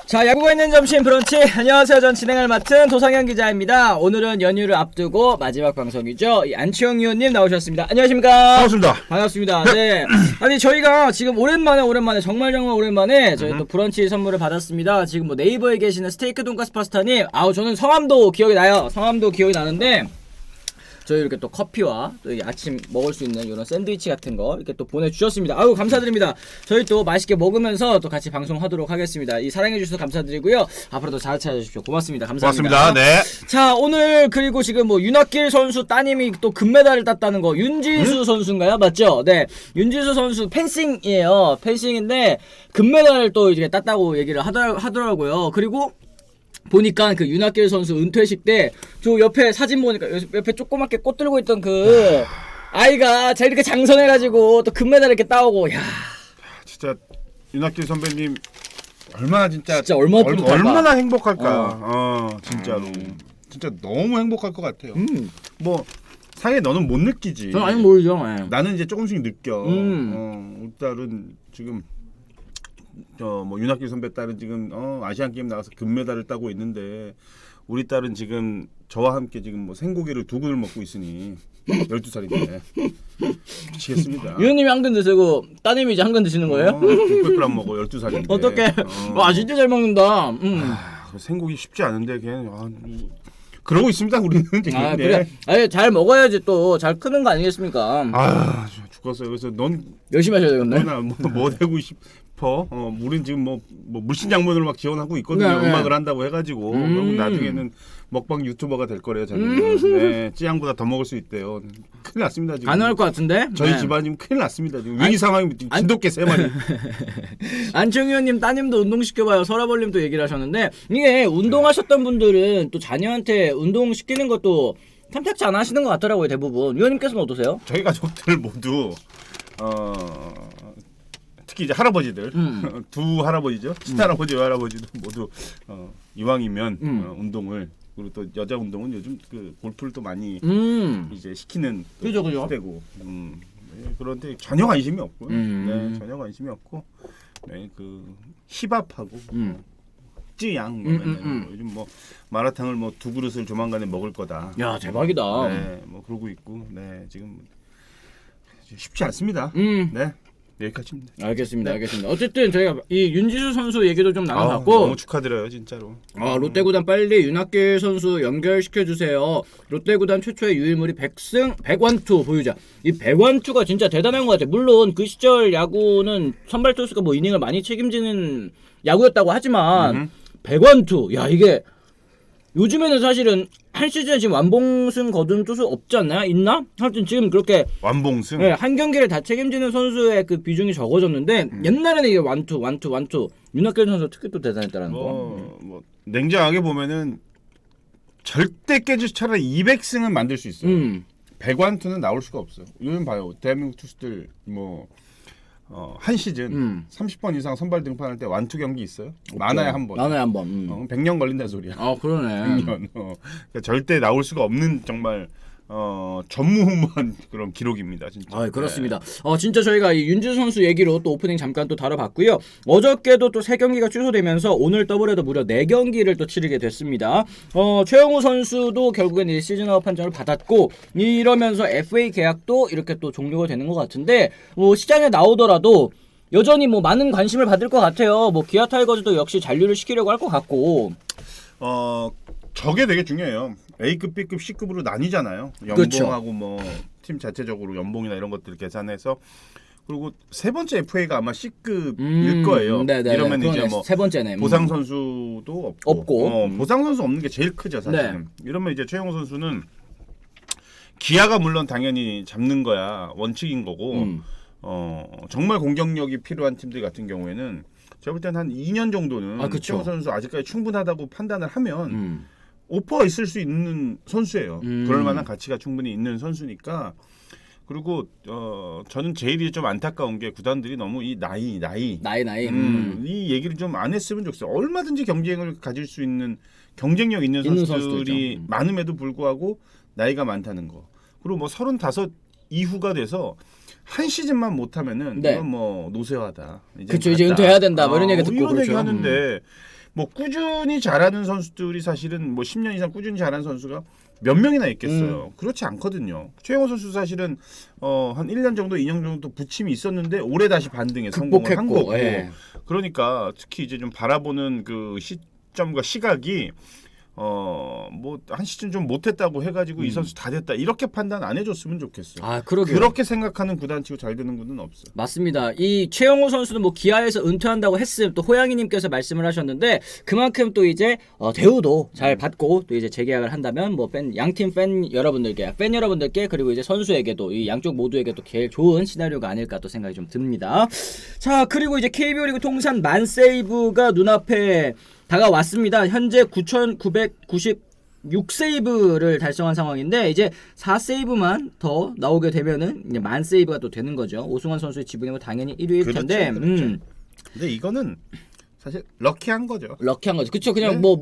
자, 야구가 있는 점심 브런치. 안녕하세요. 전 진행을 맡은 도상현 기자입니다. 오늘은 연휴를 앞두고 마지막 방송이죠. 안치홍 의원님 나오셨습니다. 안녕하십니까? 반갑습니다. 반갑습니다. 네. 아니 저희가 지금 오랜만에 정말 오랜만에 저희 또 브런치 선물을 받았습니다. 지금 뭐 네이버에 계시는 스테이크 돈가스 파스타님, 저는 성함도 기억이 나요. 성함도 기억이 나는데. 저희 이렇게 또 커피와 또 아침 먹을 수 있는 이런 샌드위치 같은 거 이렇게 또 보내주셨습니다. 아유 감사드립니다. 저희 또 맛있게 먹으면서 또 같이 방송하도록 하겠습니다. 이 사랑해주셔서 감사드리고요. 앞으로도 잘 찾아주십시오. 고맙습니다. 감사합니다. 고맙습니다. 네. 자 오늘 그리고 지금 뭐 윤학길 선수 따님이 또 금메달을 땄다는 거 윤지수 선수인가요? 맞죠? 네. 윤지수 선수 펜싱이에요. 펜싱인데 금메달을 또 이렇게 땄다고 얘기를 하더라고요. 그리고 보니까 그 윤학길 선수 은퇴식 때 저 옆에 사진 보니까 옆에 조그맣게 꽃 들고 있던 그 아이가 자 이렇게 장선해가지고 또 금메달 이렇게 따오고 야 진짜 윤학길 선배님 얼마나 진짜 얼마나 행복할까. 진짜로 진짜 너무 행복할 것 같아요. 뭐 상해 너는 못 느끼지. 저는 아직 모르죠. 네. 나는 이제 조금씩 느껴. 우리 딸은 지금 뭐 윤학길 선배 딸은 지금 아시안 게임 나가서 금메달을 따고 있는데 우리 딸은 지금 저와 함께 지금 뭐 생고기를 2근을 먹고 있으니 12살인데 미치겠습니다. 위원님이 한 근 드시고 따님이 이제 한 근 드시는 거예요? 600g 먹어 12살인데. 어떡해. 와 진짜 잘 먹는다. 생고기 쉽지 않은데 그냥 그러고 있습니다 우리는 지금. 그래. 잘 먹어야지 또 잘 크는 거 아니겠습니까? 죽었어요. 그래서 넌 열심히 하셔야 되겠네. 뭐 되고 싶어? 우린 지금 뭐 물신양면으로 막 지원하고 있거든요. 네. 음악을 한다고 해가지고. 그럼 나중에는 먹방 유튜버가 될 거래요. 자기는. 네, 찌양보다 더 먹을 수 있대요. 큰일 났습니다 지금. 가능할 것 같은데? 저희 네. 집안 지금 큰일 났습니다 지금. 위기 상황이 진돗개 3마리. 안청 의원님 따님도 운동시켜봐요. 서라벌님도 얘기를 하셨는데 이게 운동하셨던 분들은 또 자녀한테 운동시키는 것도 탐탁지 않아 하시는 것 같더라고요. 대부분. 의원님께서는 어떠세요? 저희 가족들 모두 특히 이제 할아버지들 두 할아버지죠. 친할아버지와 할아버지도 모두 이왕이면 운동을, 그리고 또 여자 운동은 요즘 그 골프를 또 많이 이제 시키는 그죠. 시대고 네, 그런데 전혀 관심이 없고요. 네, 전혀 관심이 없고 네, 그 힙합하고 찌양 요즘 뭐 마라탕을 뭐 2그릇을 조만간에 먹을 거다. 야 대박이다. 네, 뭐 그러고 있고 네 지금 쉽지 않습니다. 네. 여기까지입니다. 알겠습니다. 어쨌든 저희가 이 윤지수 선수 얘기도 좀 나눠봤고 너무 축하드려요 진짜로. 롯데구단 빨리 윤학길 선수 연결시켜주세요. 롯데구단 최초의 유일무리 100승 100완투 보유자. 이 100완투가 진짜 대단한 것 같아요. 물론 그 시절 야구는 선발 투수가 뭐 이닝을 많이 책임지는 야구였다고 하지만 100완투 야 이게 요즘에는 사실은 한 시즌에 지금 완봉승 거둔 투수 없지 않나요? 있나? 하여튼 지금 그렇게 완봉승. 네, 한 경기를 다 책임지는 선수의 그 비중이 적어졌는데 옛날에는 이게 완투 윤학길 선수 특히 또 대단했다는 거. 뭐 냉정하게 보면은 절대 깨질 차라리 200승은 만들 수 있어요. 100완투는 나올 수가 없어요. 요즘 봐요. 대한민국 투수들 뭐 한 시즌 30번 이상 선발 등판할 때 완투 경기 있어요? 많아야 한 번. 100년 걸린다는 소리야. 그러네. 100년. 그러니까 절대 나올 수가 없는 정말 전무후무한 그런 기록입니다, 진짜. 그렇습니다. 진짜 저희가 이 윤지수 선수 얘기로 또 오프닝 잠깐 또 다뤄봤고요. 어저께도 또 3경기가 취소되면서 오늘 더블헤더 무려 4경기를 또 치르게 됐습니다. 최영우 선수도 결국엔 이 시즌아웃 판정을 받았고 이러면서 FA 계약도 이렇게 또 종료가 되는 것 같은데 뭐 시장에 나오더라도 여전히 뭐 많은 관심을 받을 것 같아요. 뭐 기아 타이거즈도 역시 잔류를 시키려고 할 것 같고. 저게 되게 중요해요. A급, B급, C급으로 나뉘잖아요. 연봉하고 뭐 팀 자체적으로 연봉이나 이런 것들 계산해서. 그리고 세 번째 FA가 아마 C급일 거예요. 이러면 이제 뭐 세 번째네. 보상 선수도 없고. 보상 선수 없는 게 제일 크죠, 사실은. 이러면 이제 최영우 선수는 기아가 물론 당연히 잡는 거야 원칙인 거고. 정말 공격력이 필요한 팀들 같은 경우에는 제가 볼 때는 한 2년 정도는 최영우 선수 아직까지 충분하다고 판단을 하면 오퍼가 있을 수 있는 선수예요. 그럴 만한 가치가 충분히 있는 선수니까. 그리고 저는 제일이 좀 안타까운 게 구단들이 너무 이 나이 이 얘기를 좀 안 했으면 좋겠어요. 얼마든지 경쟁을 가질 수 있는 경쟁력 있는 선수들이 많음에도 불구하고 나이가 많다는 거. 그리고 뭐 35 이후가 돼서 한 시즌만 못하면은 네. 이건 뭐 노쇠화다. 그렇죠. 이제 은퇴해야 된다. 뭐 이런 얘기 듣고 이런 그렇죠. 얘기 하는데 뭐 꾸준히 잘하는 선수들이 사실은 뭐 10년 이상 꾸준히 잘하는 선수가 몇 명이나 있겠어요. 그렇지 않거든요. 최영호 선수 사실은 한 1년 정도, 2년 정도 부침이 있었는데 올해 다시 반등에 성공을 한 거고. 예. 그러니까 특히 이제 좀 바라보는 그 시점과 시각이 뭐 한 시즌 좀 못했다고 해가지고 이 선수 다 됐다 이렇게 판단 안 해줬으면 좋겠어요. 아, 그러게요. 그렇게 생각하는 구단치고 잘 되는 구는 없어. 맞습니다. 이 최영호 선수는 뭐 기아에서 은퇴한다고 했음 또 호양이님께서 말씀을 하셨는데 그만큼 또 이제 대우도 잘 받고 또 이제 재계약을 한다면 뭐 양팀 팬 여러분들께 그리고 이제 선수에게도 이 양쪽 모두에게도 제일 좋은 시나리오가 아닐까 또 생각이 좀 듭니다. 자, 그리고 이제 KBO 리그 통산 만 세이브가 눈앞에 다가왔습니다. 현재 9,996세이브를 달성한 상황인데 이제 4세이브만 더 나오게 되면은 이제 만 세이브가 또 되는 거죠. 오승환 선수의 지분이면 당연히 1위일 텐데. 그렇죠. 근데 이거는 사실 럭키한 거죠. 럭키한 거죠. 그렇죠. 그냥 뭐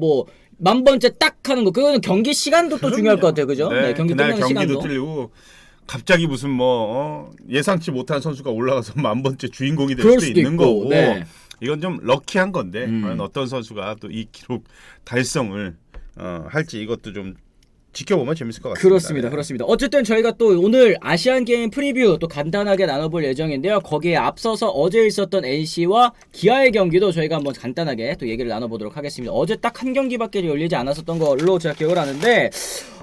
만 번째 딱 하는 거. 그거는 경기 시간도 또 중요할 것 같아요. 그죠? 네, 경기 그날 끝나는 경기도 시간도. 틀리고 갑자기 무슨 예상치 못한 선수가 올라가서 만 번째 주인공이 될 그럴 수도 수도 있는 있고, 거고. 네. 이건 좀 럭키한 건데 과연 어떤 선수가 또 이 기록 달성을 할지 이것도 좀 지켜보면 재밌을 것 같습니다. 그렇습니다. 그렇습니다. 어쨌든 저희가 또 오늘 아시안 게임 프리뷰 또 간단하게 나눠볼 예정인데요. 거기에 앞서서 어제 있었던 NC와 기아의 경기도 저희가 한번 간단하게 또 얘기를 나눠보도록 하겠습니다. 어제 딱 한 경기밖에 열리지 않았었던 걸로 제가 기억을 하는데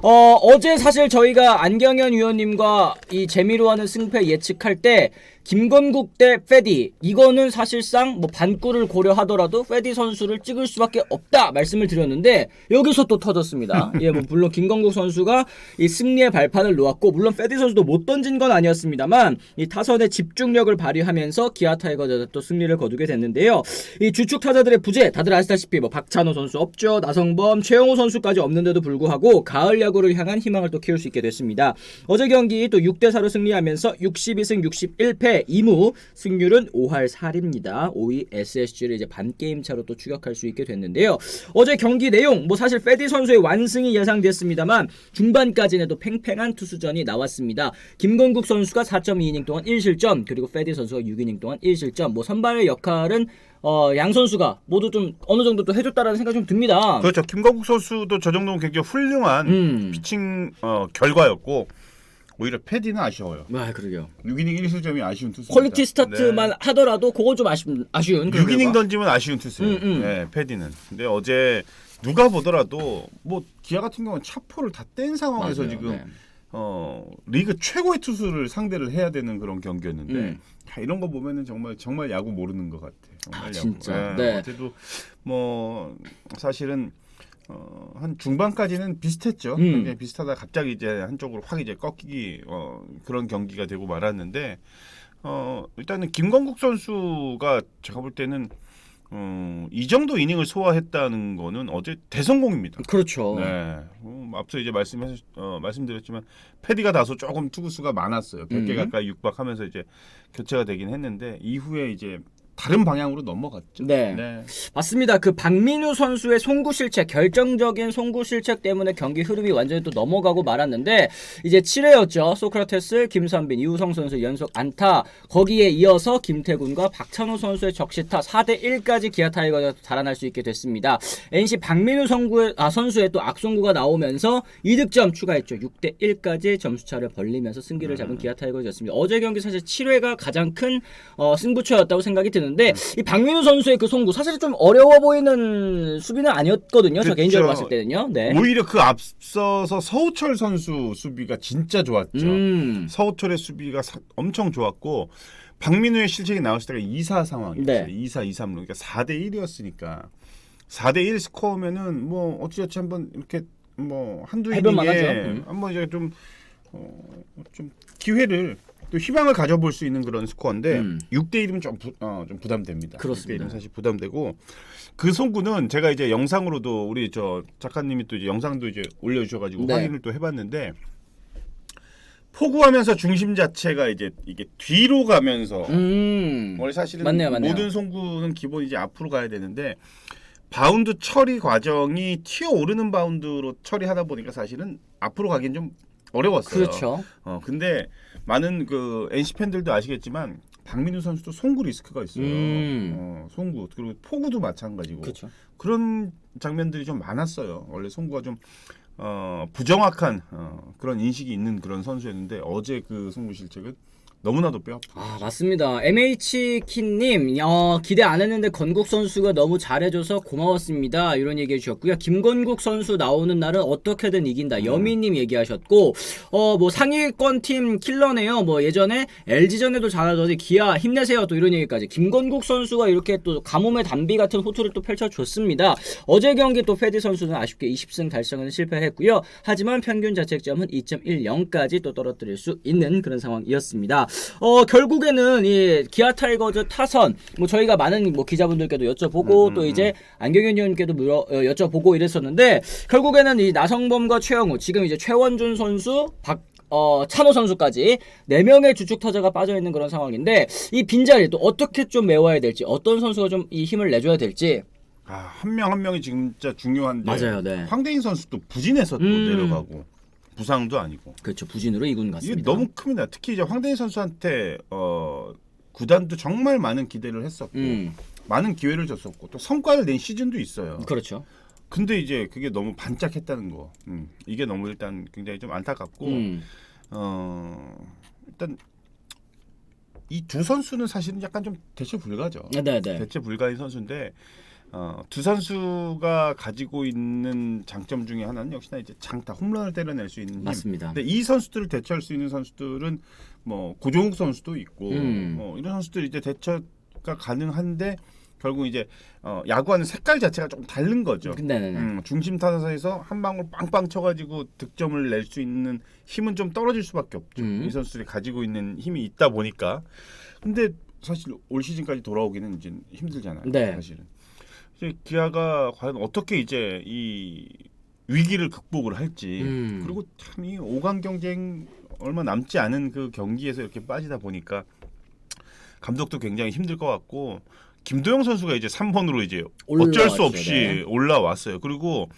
어제 사실 저희가 안경현 위원님과 이 재미로 하는 승패 예측할 때 김건국 대 페디 이거는 사실상 뭐 반꿀을 고려하더라도 페디 선수를 찍을 수밖에 없다 말씀을 드렸는데 여기서 또 터졌습니다. 예, 뭐 물론 김건국 선수가 이 승리의 발판을 놓았고 물론 페디 선수도 못 던진 건 아니었습니다만 이 타선의 집중력을 발휘하면서 기아 타이거즈가 또 승리를 거두게 됐는데요. 이 주축 타자들의 부재 다들 아시다시피 뭐 박찬호 선수 없죠, 나성범, 최영호 선수까지 없는데도 불구하고 가을 야구를 향한 희망을 또 키울 수 있게 됐습니다. 어제 경기 또 6대4로 승리하면서 62승 61패 2무 승률은 5할 4리입니다. 5위 SSG를 이제 반 게임 차로 또 추격할 수 있게 됐는데요. 어제 경기 내용 뭐 사실 페디 선수의 완승이 예상됐습니다만 중반까지는 또 팽팽한 투수전이 나왔습니다. 김건국 선수가 4.2이닝 동안 1실점 그리고 페디 선수가 6이닝 동안 1실점 뭐 선발의 역할은 양 선수가 모두 좀 어느 정도 또 해줬다라는 생각이 좀 듭니다. 그렇죠. 김건국 선수도 저 정도면 굉장히 훌륭한 피칭 결과였고 오히려 패디는 아쉬워요. 아, 그러게요. 6이닝 1실점이 아쉬운 투수입니다. 퀄리티 스타트만 하더라도 그거 좀 아쉬운 6이닝 던지면 아쉬운 투수예요. 네, 패디는. 근데 어제 누가 보더라도 뭐 기아 같은 경우는 차포를 다 뗀 상황에서 맞아요. 지금 네. 리그 최고의 투수를 상대를 해야 되는 그런 경기였는데 이런 거 보면은 정말 야구 모르는 것 같아. 정말 야구. 진짜. 네. 어제도 뭐 사실은 한 중반까지는 비슷했죠. 굉장히 비슷하다 갑자기 이제 한쪽으로 확 이제 꺾이기 그런 경기가 되고 말았는데 일단은 김건국 선수가 제가 볼 때는 이 정도 이닝을 소화했다는 거는 어제 대성공입니다. 그렇죠. 네. 앞서 이제 말씀드렸지만 패디가 다소 조금 투구수가 많았어요. 100개 가까이 육박하면서 이제 교체가 되긴 했는데 이후에 이제 다른 방향으로 넘어갔죠. 네. 맞습니다. 그 박민우 선수의 송구 실책, 결정적인 송구 실책 때문에 경기 흐름이 완전히 또 넘어가고 말았는데 이제 7회였죠. 소크라테스, 김선빈, 이우성 선수 연속 안타 거기에 이어서 김태군과 박찬호 선수의 적시타 4대1까지 기아 타이거가 달아날 수 있게 됐습니다. NC 박민우 선수의 또 악송구가 나오면서 2득점 추가했죠. 6대1까지 점수차를 벌리면서 승기를 잡은 기아 타이거였습니다. 어제 경기 사실 7회가 가장 큰 승부처였다고 생각이 드는데 이 박민우 선수의 그 송구 사실 좀 어려워 보이는 수비는 아니었거든요. 그렇죠. 저 개인적으로 봤을 때는요. 네. 오히려 그 앞서서 서우철 선수 수비가 진짜 좋았죠. 서우철의 수비가 엄청 좋았고 박민우의 실책이 나왔을 때가 2사 상황이었어요. 네. 2사 2-3 그러니까 4대1이었으니까 4대1 스코어면은 뭐 어찌저찌 한번 이렇게 뭐 한두 이닝에 한번 이제 좀 기회를 또 희망을 가져볼 수 있는 그런 스코어인데 6대1이면 좀 부담됩니다. 그렇습니다. 6대1은 사실 부담되고 그 송구는 제가 이제 영상으로도 우리 저 작가님이 또 이제 영상도 이제 올려주셔가지고 네. 확인을 또 해봤는데 포구하면서 중심 자체가 이제 이게 뒤로 가면서 원래 사실은 맞네요. 모든 송구는 기본 이제 앞으로 가야 되는데 바운드 처리 과정이 튀어 오르는 바운드로 처리하다 보니까 사실은 앞으로 가긴 좀 어려웠어요. 그렇죠. 근데 많은 그 NC 팬들도 아시겠지만 박민우 선수도 송구 리스크가 있어요. 송구 그리고 포구도 마찬가지고 그렇죠. 그런 장면들이 좀 많았어요. 원래 송구가 좀 부정확한 그런 인식이 있는 그런 선수였는데 어제 그 송구 실책은 너무나도 뼈아프고. 맞습니다. MH키님 기대 안 했는데 건국 선수가 너무 잘해줘서 고마웠습니다. 이런 얘기해 주셨고요. 김건국 선수 나오는 날은 어떻게든 이긴다. 여미님 얘기하셨고 뭐 상위권 팀 킬러네요. 뭐 예전에 LG전에도 잘하더니 기아 힘내세요. 또 이런 얘기까지. 김건국 선수가 이렇게 또 가뭄의 단비 같은 호투를 또 펼쳐줬습니다. 어제 경기 또 패디 선수는 아쉽게 20승 달성은 실패했고요. 하지만 평균 자책점은 2.10까지 또 떨어뜨릴 수 있는 그런 상황이었습니다. 결국에는 이 기아 타이거즈 타선 뭐 저희가 많은 뭐 기자분들께도 여쭤보고 또 이제 안경현 의원님께도 여쭤보고 이랬었는데 결국에는 이 나성범과 최영우 지금 이제 최원준 선수 찬호 선수까지 4명의 주축 타자가 빠져 있는 그런 상황인데 이 빈자리 또 어떻게 좀 메워야 될지 어떤 선수가 좀 이 힘을 내줘야 될지 한 명 한 명이 진짜 중요한데 맞아요. 네. 황대인 선수도 부진해서 또 내려가고 부상도 아니고. 그렇죠. 부진으로 이군 같습니다. 이게 너무 큽니다. 특히 이제 황대인 선수한테 구단도 정말 많은 기대를 했었고 많은 기회를 줬었고 또 성과를 낸 시즌도 있어요. 그렇죠. 근데 이제 그게 너무 반짝했다는 거. 이게 너무 일단 굉장히 좀 안타깝고 일단 이 두 선수는 사실은 약간 좀 대체 불가죠. 네네. 대체 불가인 선수인데 두 선수가 가지고 있는 장점 중에 하나는 역시나 이제 장타 홈런을 때려낼 수 있는 힘. 맞습니다. 근데 이 선수들을 대처할 수 있는 선수들은 뭐 고종욱 선수도 있고 뭐 이런 선수들이 이제 대처가 가능한데 결국 이제 야구하는 색깔 자체가 좀 다른 거죠. 네네네. 중심 타자에서 한 방울 빵빵 쳐가지고 득점을 낼 수 있는 힘은 좀 떨어질 수밖에 없죠. 이 선수들이 가지고 있는 힘이 있다 보니까. 근데 사실 올 시즌까지 돌아오기는 이제 힘들잖아요. 네. 사실은. 이제 기아가 과연 어떻게 이제 이 위기를 극복을 할지 그리고 참 이 5강 경쟁 얼마 남지 않은 그 경기에서 이렇게 빠지다 보니까 감독도 굉장히 힘들 것 같고 김도영 선수가 이제 3번으로 이제 어쩔 수 없이 네. 올라왔어요. 그리고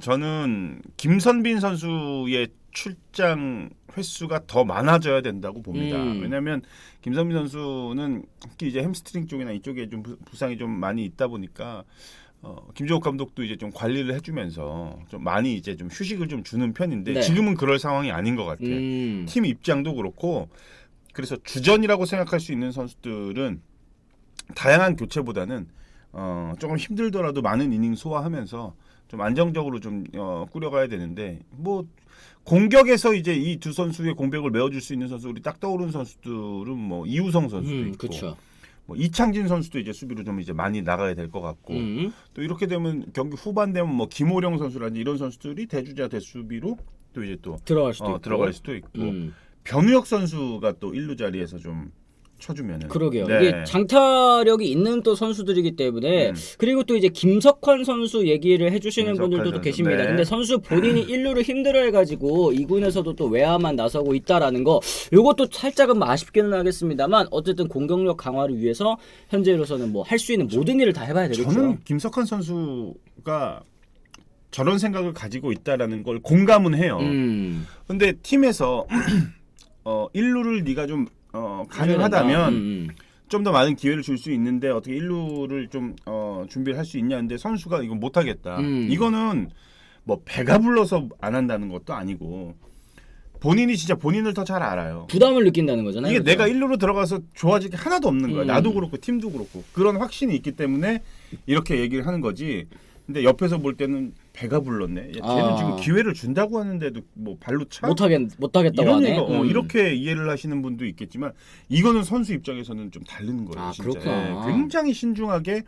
저는 김선빈 선수의 출장 횟수가 더 많아져야 된다고 봅니다. 왜냐하면 김선빈 선수는 특히 이제 햄스트링 쪽이나 이쪽에 좀 부상이 좀 많이 있다 보니까 김종욱 감독도 이제 좀 관리를 해주면서 좀 많이 이제 좀 휴식을 좀 주는 편인데 네. 지금은 그럴 상황이 아닌 것 같아요. 팀 입장도 그렇고 그래서 주전이라고 생각할 수 있는 선수들은 다양한 교체보다는 조금 힘들더라도 많은 이닝 소화하면서 좀 안정적으로 좀 꾸려가야 되는데 뭐 공격에서 이제 이 두 선수의 공백을 메워줄 수 있는 선수 우리 딱 떠오르는 선수들은 뭐 이우성 선수도 있고 그쵸. 뭐 이창진 선수도 이제 수비로 좀 이제 많이 나가야 될 것 같고 또 이렇게 되면 경기 후반 되면 뭐 김호령 선수라든지 이런 선수들이 대주자 대수비로 또 이제 또 들어갈 수도 있고 변우혁 선수가 또 1루 자리에서 좀 쳐주면은 그러게요. 네. 이게 장타력이 있는 또 선수들이기 때문에 그리고 또 이제 김석환 선수 얘기를 해주시는 분들도 또 계십니다. 네. 근데 선수 본인이 1루를 힘들어해가지고 2군에서도 또 외야만 나서고 있다라는 거 요것도 살짝은 뭐 아쉽기는 하겠습니다만 어쨌든 공격력 강화를 위해서 현재로서는 뭐 할 수 있는 모든 일을 다 해봐야 되겠죠. 저는 김석환 선수가 저런 생각을 가지고 있다라는 걸 공감은 해요. 근데 팀에서 1루를 네가 좀 가능하다면 좀 더 많은 기회를 줄 수 있는데 어떻게 1루를 좀 준비를 할 수 있냐는데 선수가 이건 못하겠다. 이거는 뭐 배가 불러서 안 한다는 것도 아니고 본인이 진짜 본인을 더 잘 알아요. 부담을 느낀다는 거잖아요. 이게 그렇죠? 내가 1루로 들어가서 좋아질 게 하나도 없는 거야. 나도 그렇고 팀도 그렇고 그런 확신이 있기 때문에 이렇게 얘기를 하는 거지. 근데 옆에서 볼 때는 배가 불렀네. 쟤는 지금 기회를 준다고 하는데도 뭐 발로 차? 못하겠다고 이런 하네. 얘기가, 이렇게 이해를 하시는 분도 있겠지만 이거는 선수 입장에서는 좀 다른 거예요. 진짜. 그렇구나. 굉장히 신중하게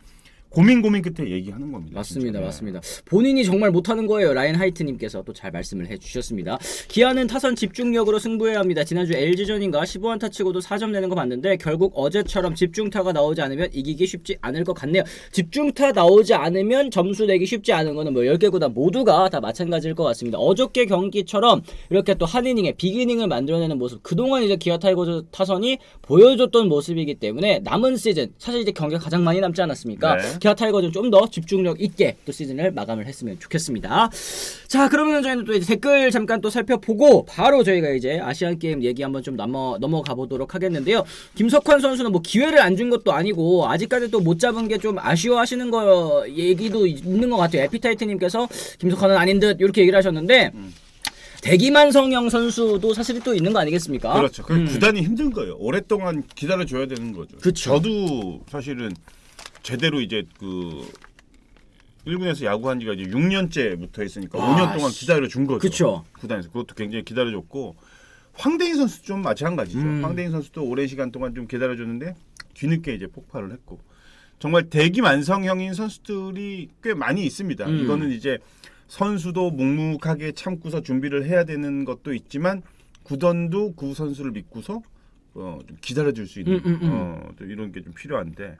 고민 끝에 얘기하는 겁니다. 맞습니다. 진짜. 맞습니다. 본인이 정말 못하는 거예요. 라인 하이트님께서 또 잘 말씀을 해주셨습니다. 기아는 타선 집중력으로 승부해야 합니다. 지난주 LG전인가 15안타 치고도 4점 내는 거 봤는데 결국 어제처럼 집중타가 나오지 않으면 이기기 쉽지 않을 것 같네요. 집중타 나오지 않으면 점수 내기 쉽지 않은 거는 뭐 10개 구단 모두가 다 마찬가지일 것 같습니다. 어저께 경기처럼 이렇게 또 한 이닝에 빅이닝을 만들어내는 모습 그동안 이제 기아 타이거즈 타선이 보여줬던 모습이기 때문에 남은 시즌 사실 이제 경기가 가장 많이 남지 않았습니까? 네. 기아 타이거즈는 좀 더 집중력 있게 또 시즌을 마감을 했으면 좋겠습니다. 자, 그러면 저희는 또 이제 댓글 잠깐 또 살펴보고 바로 저희가 이제 아시안 게임 얘기 한번 좀 넘어가 보도록 하겠는데요. 김석환 선수는 뭐 기회를 안 준 것도 아니고 아직까지 또 못 잡은 게 좀 아쉬워하시는 거 얘기도 있는 것 같아요. 에피타이트님께서 김석환은 아닌 듯 이렇게 얘기를 하셨는데. 대기만 성형 선수도 사실 또 있는 거 아니겠습니까? 그렇죠. 그 구단이 힘든 거예요. 오랫동안 기다려줘야 되는 거죠. 그쵸. 저도 사실은 제대로 이제 그 1군에서 야구한 지가 이제 6년째부터 했으니까 5년 동안 기다려준 거죠. 그쵸. 구단에서 그것도 굉장히 기다려줬고 황대인 선수 좀 마찬가지죠. 황대인 선수도 오랜 시간 동안 좀 기다려줬는데 뒤늦게 이제 폭발을 했고 정말 대기만성형인 선수들이 꽤 많이 있습니다. 이거는 이제 선수도 묵묵하게 참고서 준비를 해야 되는 것도 있지만 구단도 그 선수를 믿고서 좀 기다려줄 수 있는 또 이런 게 좀 필요한데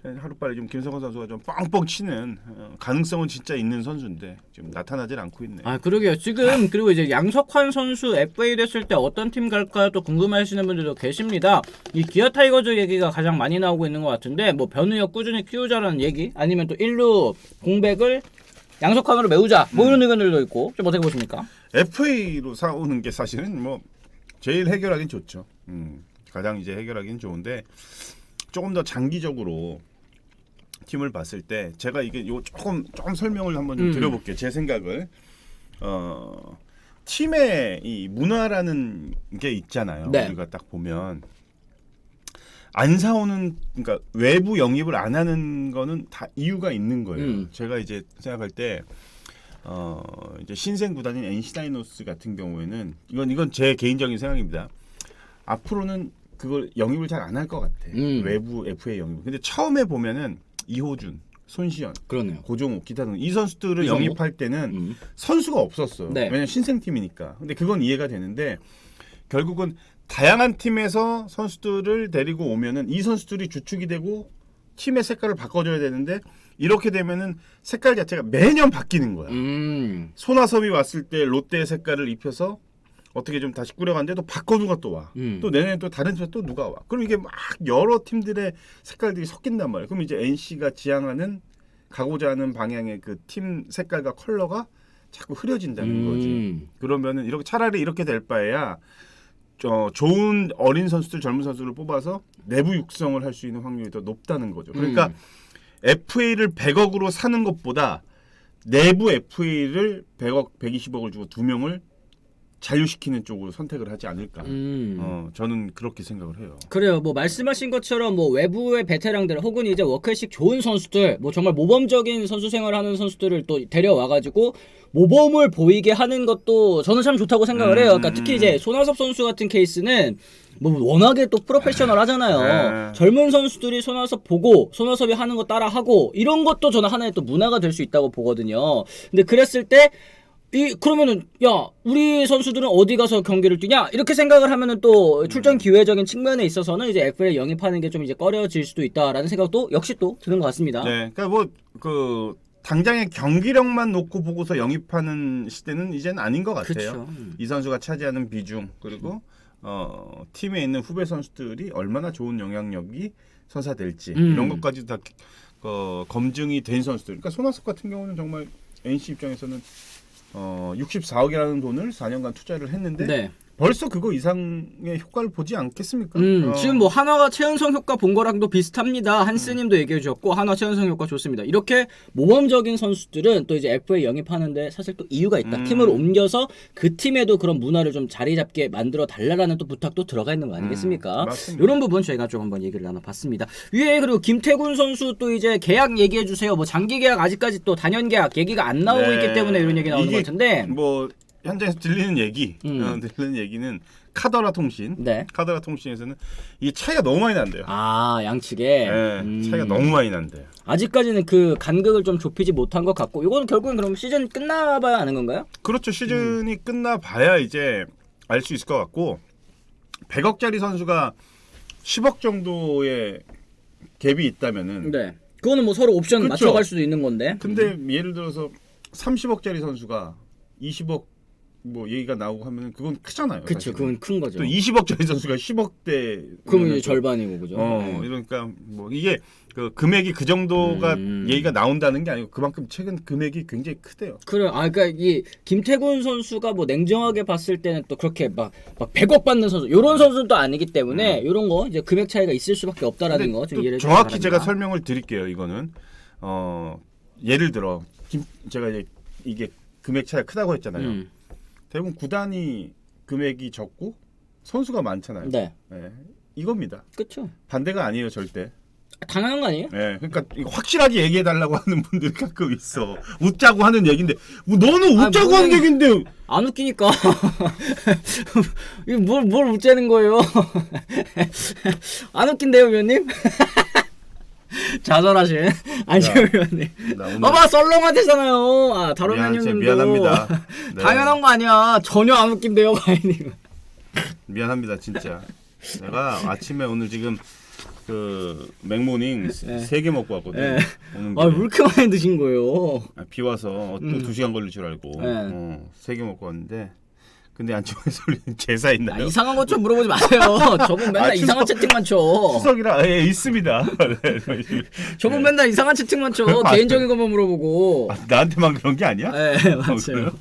하루빨리 좀 김석환 선수가 좀 뻥뻥 치는 가능성은 진짜 있는 선수인데 지금 나타나질 않고 있네. 아 그러게요. 지금 그리고 이제 양석환 선수 FA 됐을 때 어떤 팀 갈까요? 또 궁금해하시는 분들도 계십니다. 이 기아 타이거즈 얘기가 가장 많이 나오고 있는 것 같은데 뭐 변우혁 꾸준히 키우자라는 얘기 아니면 또 1루 공백을 양석환으로 메우자 뭐 이런 의견들도 있고 좀 어떻게 보십니까? FA로 사오는 게 사실은 뭐 제일 해결하긴 좋죠. 가장 이제 해결하긴 좋은데 조금 더 장기적으로 팀을 봤을 때 제가 이게 요 조금 설명을 한번 좀 드려볼게요. 제 생각을 팀의 이 문화라는 게 있잖아요. 네. 우리가 딱 보면 안 사오는 그러니까 외부 영입을 안 하는 거는 다 이유가 있는 거예요. 제가 이제 생각할 때 이제 신생 구단인 NC 다이노스 같은 경우에는 이건 제 개인적인 생각입니다. 앞으로는 그걸 영입을 잘 안 할 것 같아. 외부 FA 영입. 근데 처음에 보면은 이호준, 손시현, 그러네요. 고종욱, 기타 등 이 선수들을 영입할 때는 선수가 없었어요. 네. 왜냐면 신생팀이니까. 근데 그건 이해가 되는데 결국은 다양한 팀에서 선수들을 데리고 오면은 이 선수들이 주축이 되고 팀의 색깔을 바꿔줘야 되는데 이렇게 되면은 색깔 자체가 매년 바뀌는 거야. 손아섭이 왔을 때 롯데 색깔을 입혀서 어떻게 좀 다시 꾸려갔는데 또 바꿔누가 또 와. 또 내년에 또 다른 팀에서 또 누가 와. 그럼 이게 막 여러 팀들의 색깔들이 섞인단 말이야. 그럼 이제 NC가 지향하는 가고자 하는 방향의 그 팀 색깔과 컬러가 자꾸 흐려진다는 거지. 그러면은 이렇게 차라리 이렇게 될 바에야 좋은 어린 선수들, 젊은 선수를 뽑아서 내부 육성을 할 수 있는 확률이 더 높다는 거죠. 그러니까 FA를 100억으로 사는 것보다 내부 FA를 100억, 120억을 주고 2명을 잔류시키는 쪽으로 선택을 하지 않을까. 저는 그렇게 생각을 해요. 그래요. 뭐 말씀하신 것처럼 뭐 외부의 베테랑들 혹은 이제 워크식 좋은 선수들, 뭐 정말 모범적인 선수 생활하는 선수들을 또 데려와가지고 모범을 보이게 하는 것도 저는 참 좋다고 생각을 해요. 그러니까 특히 이제 손아섭 선수 같은 케이스는 뭐 워낙에 또 프로페셔널 하잖아요. 젊은 선수들이 손아섭 보고 손아섭이 하는 거 따라하고 이런 것도 저는 하나의 또 문화가 될 수 있다고 보거든요. 근데 그랬을 때 그러면은 야 우리 선수들은 어디 가서 경기를 뛰냐 이렇게 생각을 하면은 또 출전 기회적인 측면에 있어서는 이제 FA를 영입하는 게 좀 이제 꺼려질 수도 있다라는 생각도 역시 또 드는 것 같습니다. 네, 그러니까 뭐 그 당장의 경기력만 놓고 보고서 영입하는 시대는 이제는 아닌 것 같아요. 이 선수가 차지하는 비중 그리고 팀에 있는 후배 선수들이 얼마나 좋은 영향력이 선사될지 이런 것까지 다 검증이 된 선수들. 그러니까 손아섭 같은 경우는 정말 NC 입장에서는 64억이라는 돈을 4년간 투자를 했는데 네. 벌써 그거 이상의 효과를 보지 않겠습니까? 지금 뭐 한화가 최은성 효과 본 거랑도 비슷합니다. 한스님도 얘기해 주셨고 한화 최은성 효과 좋습니다. 이렇게 모범적인 선수들은 또 이제 FA 영입하는데 사실 또 이유가 있다. 팀을 옮겨서 그 팀에도 그런 문화를 좀 자리 잡게 만들어 달라라는 또 부탁도 들어가 있는 거 아니겠습니까? 맞습니다. 이런 부분 저희가 좀 한번 얘기를 나눠봤습니다. 위에 그리고 김태군 선수 또 이제 계약 얘기해 주세요. 뭐 장기 계약 아직까지 또 단연 계약 얘기가 안 나오고 네. 있기 때문에 이런 얘기 나오는 것 같은데 뭐 현장에서 들리는 얘기는 카더라 통신. 네. 카더라 통신에서는 이 차이가 너무 많이 난대요. 아 양측에 네, 차이가 너무 많이 난대요. 아직까지는 그 간극을 좀 좁히지 못한 것 같고 이거는 결국엔 그럼 시즌 끝나봐야 아는 건가요? 그렇죠. 시즌이 끝나봐야 이제 알 수 있을 것 같고 100억짜리 선수가 10억 정도의 갭이 있다면은 네. 그거는 뭐 서로 옵션 그쵸. 맞춰갈 수도 있는 건데. 근데 예를 들어서 30억짜리 선수가 20억 뭐 얘기가 나오고 하면 그건 크잖아요. 그렇죠. 그건 큰 거죠. 또 20억짜리 선수가 10억대 그러면 이제 절반이고 그죠. 그러니까 뭐 이게 그 금액이 그 정도가 얘기가 나온다는 게 아니고 그만큼 최근 금액이 굉장히 크대요. 그래. 그러니까 이 김태군 선수가 뭐 냉정하게 봤을 때는 또 그렇게 막 100억 받는 선수 이런 선수는 또 아니기 때문에 이런 거 이제 금액 차이가 있을 수밖에 없다라는 거 좀 이해를 정확히 제가 설명을 드릴게요. 이거는 예를 들어 제가 이게 금액 차이가 크다고 했잖아요. 대부분 구단이 금액이 적고 선수가 많잖아요. 네. 네. 이겁니다. 그렇죠. 반대가 아니에요, 절대. 당연한 거 아니에요? 네, 그러니까 이거 확실하게 얘기해달라고 하는 분들이 가끔 있어. 웃자고 하는 얘긴데, 뭐 너는 웃자고 하는 얘긴데 안 웃기니까. 뭘 웃자는 거예요? 안 웃긴데요, 위원님? 자살하신 안시호 위원님. 봐봐, 썰렁하대잖아요. 다루면 형님도. 미안합니다. 네. 당연한 거 아니야. 전혀 안 웃긴데요, 가인님. 미안합니다, 진짜. 내가 아침에 오늘 지금 그 맥모닝 3개 먹고 왔거든. 네. 왜 이렇게 많이 드신 거예요? 비 와서 또 2시간 걸릴 줄 알고 3개 먹고 왔는데 근데 안쪽에 소리는 제사 있나요? 이상한 것 좀 물어보지 마세요. 저분 맨날 이상한 채팅만 쳐. 추석이라 있습니다. 저분 맨날 이상한 채팅만 쳐. 개인적인 것만 물어보고. 나한테만 그런 게 아니야? 네, 맞아요.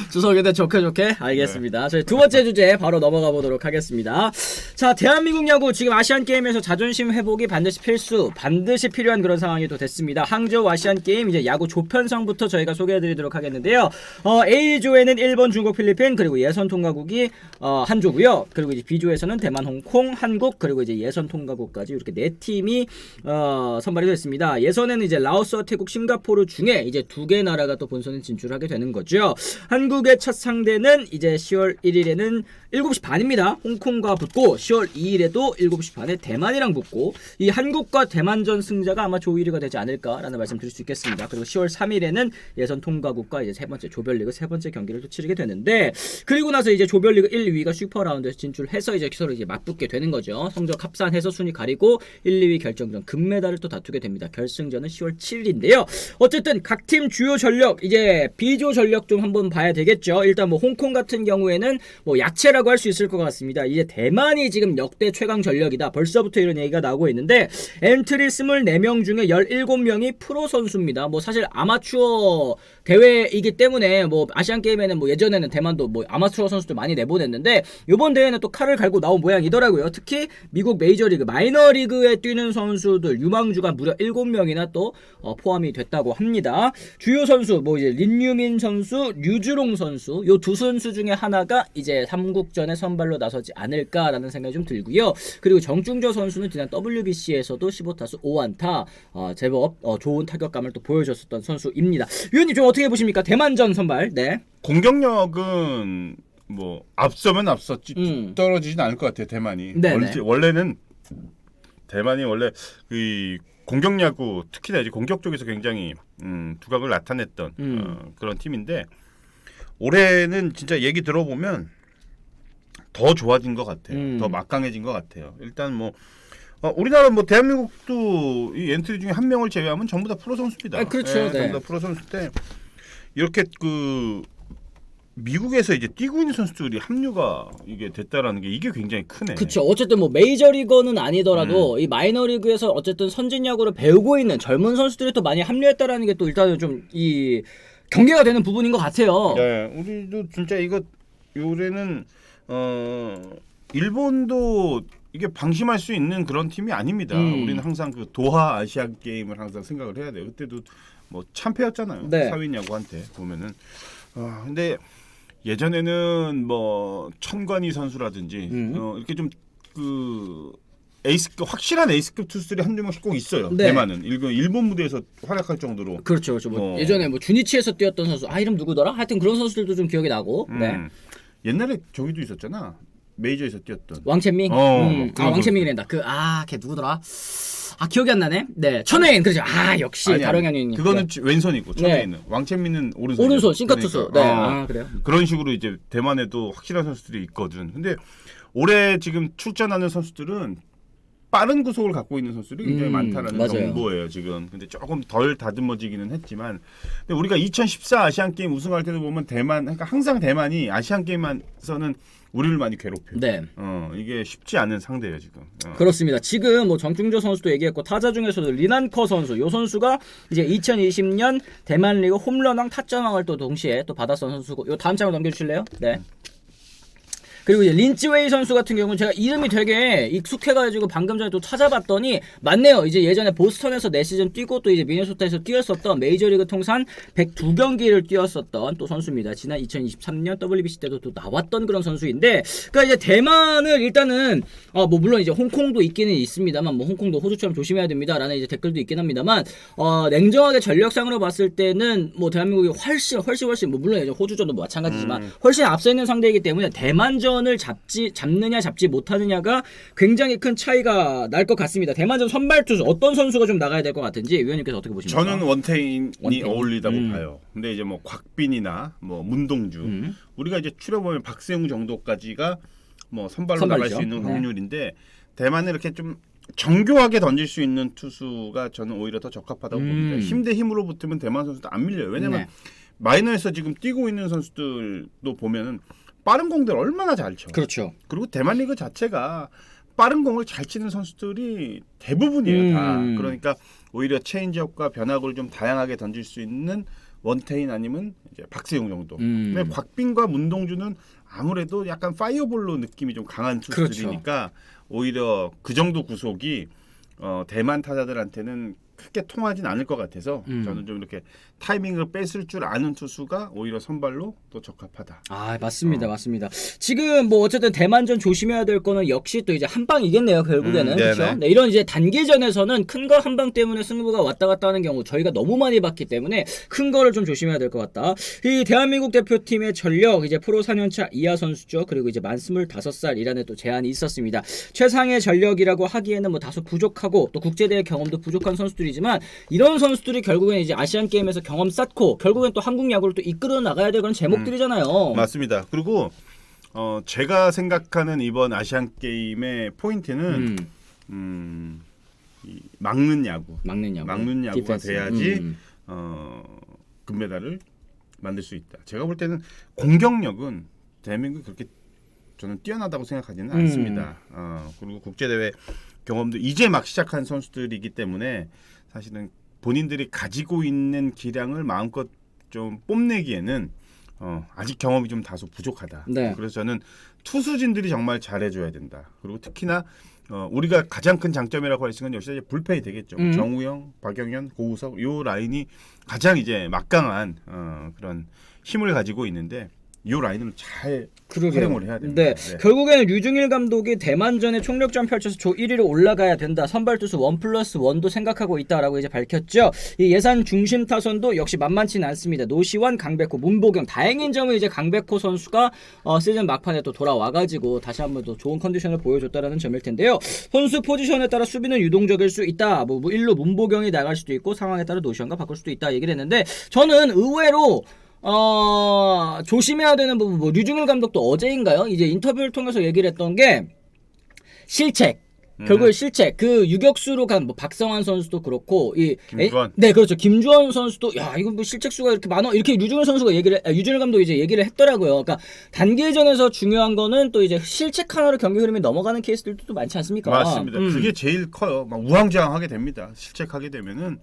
추석에 대해 좋게 알겠습니다. 저희 두 번째 주제 바로 넘어가 보도록 하겠습니다. 자, 대한민국 야구 지금 아시안 게임에서 자존심 회복이 반드시 필수, 반드시 필요한 그런 상황이 또 됐습니다. 항저우 아시안 게임 이제 야구 조편성부터 저희가 소개해드리도록 하겠는데요. A조에는 일본, 중국, 필리핀 그리고 예선 통과국이 한 조고요. 그리고 이제 B조에서는 대만, 홍콩, 한국 그리고 이제 예선 통과국까지 이렇게 네 팀이 선발이 됐습니다. 예선에는 이제 라오스와 태국, 싱가포르 중에 이제 2개 나라가 또 본선에 진출하게 되는 거죠. 한국의 첫 상대는 이제 10월 1일에는 7시 반입니다. 홍콩과 붙고 10월 2일에도 7시 반에 대만이랑 붙고 이 한국과 대만전 승자가 아마 조 1위가 되지 않을까라는 말씀 드릴 수 있겠습니다. 그리고 10월 3일에는 예선 통과국과 이제 세 번째 조별리그 세 번째 경기를 또 치르게 되는데 그리고 나서 이제 조별리그 1, 2위가 슈퍼라운드에서 진출해서 이제 서로 이제 맞붙게 되는 거죠. 성적 합산해서 순위 가리고 1, 2위 결정전 금메달을 또 다투게 됩니다. 결승전은 10월 7일인데요. 어쨌든 각 팀 주요 전력 이제 B조 전력 좀 한번 봐야 되겠죠. 일단 뭐 홍콩 같은 경우에는 뭐 약체라고 할 수 있을 것 같습니다. 이제 대만이 지금 역대 최강 전력이다. 벌써부터 이런 얘기가 나오고 있는데 엔트리 24명 중에 17명이 프로 선수입니다. 뭐 사실 아마추어 대회이기 때문에 뭐 아시안 게임에는 뭐 예전에는 대만도 뭐 아마추어 선수들 많이 내보냈는데 이번 대회는 또 칼을 갈고 나온 모양이더라고요. 특히 미국 메이저리그 마이너리그에 뛰는 선수들 유망주가 무려 7명이나 또 포함이 됐다고 합니다. 주요 선수 뭐 이제 린유민 선수, 류주롱 선수 요 두 선수 중에 하나가 이제 삼국전에 선발로 나서지 않을까라는 생각이 좀 들고요. 그리고 정중조 선수는 지난 WBC에서도 15타수 5안타 제법 좋은 타격감을 또 보여줬었던 선수입니다. 위원님 좀 어떻게 보십니까? 대만전 선발. 네. 공격력은 뭐 앞서면 앞섰지 떨어지진 않을 것 같아요. 대만이. 원래는 대만이 원래 이 공격 야구 특히나 이제 공격 쪽에서 굉장히 두각을 나타냈던 그런 팀인데 올해는 진짜 얘기 들어보면 더 좋아진 것 같아요. 더 막강해진 것 같아요. 일단 뭐 우리나라 뭐 대한민국도 이 엔트리 중에 한 명을 제외하면 전부 다 프로 선수입니다. 그렇죠. 전부 다 프로 선수인데 이렇게 그 미국에서 이제 뛰고 있는 선수들이 합류가 이게 됐다라는 게 이게 굉장히 크네. 그렇죠. 어쨌든 뭐 메이저리거는 아니더라도 이 마이너리그에서 어쨌든 선진 야구를 배우고 있는 젊은 선수들이 또 많이 합류했다라는 게 또 일단은 좀 이 경계가 되는 부분인 것 같아요. 네, 우리도 진짜 이거 올해는 일본도 이게 방심할 수 있는 그런 팀이 아닙니다. 우리는 항상 그 도하 아시안 게임을 항상 생각을 해야 돼요. 그때도 뭐 참패였잖아요. 네. 사윈 야구한테 보면은. 근데 예전에는 뭐 천관희 선수라든지 이렇게 좀 그 에이스급 확실한 에이스급 투수들이 한두 명씩 꼭 있어요. 네. 대만은 일본 무대에서 활약할 정도로. 그렇죠. 뭐 예전에 뭐 주니치에서 뛰었던 선수 이름 누구더라? 하여튼 그런 선수들도 좀 기억이 나고. 네. 옛날에 저기도 있었잖아. 메이저에서 뛰었던 왕첸밍. 왕첸밍이란다. 걔 누구더라? 기억이 안 나네. 네, 천혜인 그렇죠. 역시 다롱현님. 그거는 왼손이고 천혜인은 왕첸민은 오른손. 오른손 싱커투수. 그러니까. 네. 그래요. 그런 식으로 이제 대만에도 확실한 선수들이 있거든. 근데 올해 지금 출전하는 선수들은 빠른 구속을 갖고 있는 선수들이 굉장히 많다라는 맞아요. 정보예요 지금. 근데 조금 덜 다듬어지기는 했지만, 근데 우리가 2014 아시안 게임 우승할 때도 보면 대만, 그러니까 항상 대만이 아시안 게임에서는 우리를 많이 괴롭혀요. 네. 이게 쉽지 않은 상대예요 지금. 그렇습니다. 지금 뭐 정충조 선수도 얘기했고 타자 중에서도 리난커 선수, 요 선수가 이제 2020년 대만 리그 홈런왕 타점왕을 또 동시에 또 받았던 선수고, 요 다음 장을 넘겨주실래요? 네. 그리고 이제 린츠웨이 선수 같은 경우는 제가 이름이 되게 익숙해가지고 방금 전에 또 찾아봤더니 맞네요. 이제 예전에 보스턴에서 4시즌 뛰고 또 이제 미네소타에서 뛰었었던 메이저리그 통산 102경기를 뛰었었던 또 선수입니다. 지난 2023년 WBC 때도 또 나왔던 그런 선수인데, 그러니까 이제 대만을 일단은 뭐 물론 이제 홍콩도 있기는 있습니다만, 뭐 홍콩도 호주처럼 조심해야 됩니다라는 이제 댓글도 있긴 합니다만, 냉정하게 전력상으로 봤을 때는 뭐 대한민국이 훨씬 뭐 물론 이제 호주전도 마찬가지지만 훨씬 앞서 있는 상대이기 때문에 대만전 을 잡느냐 잡지 못하느냐가 굉장히 큰 차이가 날 것 같습니다. 대만전 선발 투수 어떤 선수가 좀 나가야 될 것 같은지 위원님께서 어떻게 보십니까? 저는 원태인이 어울리다고 봐요. 근데 이제 뭐 곽빈이나 뭐 문동주, 우리가 이제 추려보면 박세웅 정도까지가 뭐 선발로 나갈 수 있는 확률인데, 대만은 이렇게 좀 정교하게 던질 수 있는 투수가 저는 오히려 더 적합하다고 봅니다. 힘 대 힘으로 붙으면 대만 선수도 안 밀려요. 왜냐면 마이너에서 지금 뛰고 있는 선수들도 보면은 빠른 공들 얼마나 잘 쳐. 그렇죠. 그리고 대만 리그 자체가 빠른 공을 잘 치는 선수들이 대부분이에요. 다. 그러니까 오히려 체인지업과 변화구를 좀 다양하게 던질 수 있는 원태인 아니면 이제 박세웅 정도. 근데 곽빈과 문동주는 아무래도 약간 파이어볼로 느낌이 좀 강한 투수들이니까 그렇죠. 오히려 그 정도 구속이 대만 타자들한테는 크게 통하진 않을 것 같아서 저는 좀 이렇게 타이밍을 뺏을 줄 아는 투수가 오히려 선발로 또 적합하다. 아 맞습니다. 맞습니다. 지금 뭐 어쨌든 대만전 조심해야 될 거는 역시 또 이제 한 방이겠네요. 결국에는 그렇죠. 네, 이런 이제 단기전에서는 큰 거 한 방 때문에 승부가 왔다 갔다 하는 경우 저희가 너무 많이 봤기 때문에 큰 거를 좀 조심해야 될 것 같다. 이 대한민국 대표팀의 전력 이제 프로 4년차 이하 선수죠. 그리고 이제 만 25살이라는 또 제한이 있었습니다. 최상의 전력이라고 하기에는 뭐 다소 부족하고 또 국제대회 경험도 부족한 선수들이 지만 이런 선수들이 결국엔 이제 아시안 게임에서 경험 쌓고 결국엔 또 한국 야구를 또 이끌어 나가야 될 그런 제목들이잖아요. 맞습니다. 그리고 제가 생각하는 이번 아시안 게임의 포인트는 이 막는 야구가 디펜스. 돼야지 금메달을 만들 수 있다. 제가 볼 때는 공격력은 대한민국이 그렇게 저는 뛰어나다고 생각하지는 않습니다. 그리고 국제대회 경험도 이제 막 시작한 선수들이기 때문에 사실은 본인들이 가지고 있는 기량을 마음껏 좀 뽐내기에는 아직 경험이 좀 다소 부족하다. 네. 그래서 저는 투수진들이 정말 잘해줘야 된다. 그리고 특히나 우리가 가장 큰 장점이라고 할 수 있는 것이 역시 불펜이 되겠죠. 정우영, 박영현, 고우석 요 라인이 가장 이제 막강한 그런 힘을 가지고 있는데 이 라인을 잘 활용을 해야 됩니다. 네. 결국에는 류중일 감독이 대만전에 총력전 펼쳐서 조 1위로 올라가야 된다. 선발 투수 1+1도 생각하고 있다라고 이제 밝혔죠. 이 예산 중심 타선도 역시 만만치는 않습니다. 노시환, 강백호, 문보경. 다행인 점은 이제 강백호 선수가 시즌 막판에 또 돌아와가지고 다시 한번 또 좋은 컨디션을 보여줬다라는 점일 텐데요. 선수 포지션에 따라 수비는 유동적일 수 있다. 뭐 1루 문보경이 나갈 수도 있고 상황에 따라 노시환과 바꿀 수도 있다 얘기를 했는데 저는 의외로 조심해야 되는 부분, 뭐 류중일 감독도 어제인가요? 이제 인터뷰를 통해서 얘기를 했던 게 실책. 결국에 실책. 그 유격수로 간 뭐 박성환 선수도 그렇고 김주원. 네, 그렇죠. 김주원 선수도 야, 이건 뭐 실책 수가 이렇게 많아. 이렇게 류중일 선수가 류중일 감독이 이제 얘기를 했더라고요. 그러니까 단기전에서 중요한 거는 또 이제 실책 하나로 경기 흐름이 넘어가는 케이스들도 또 많지 않습니까? 맞습니다. 그게 제일 커요. 막 우왕좌왕하게 됩니다. 실책하게 되면은.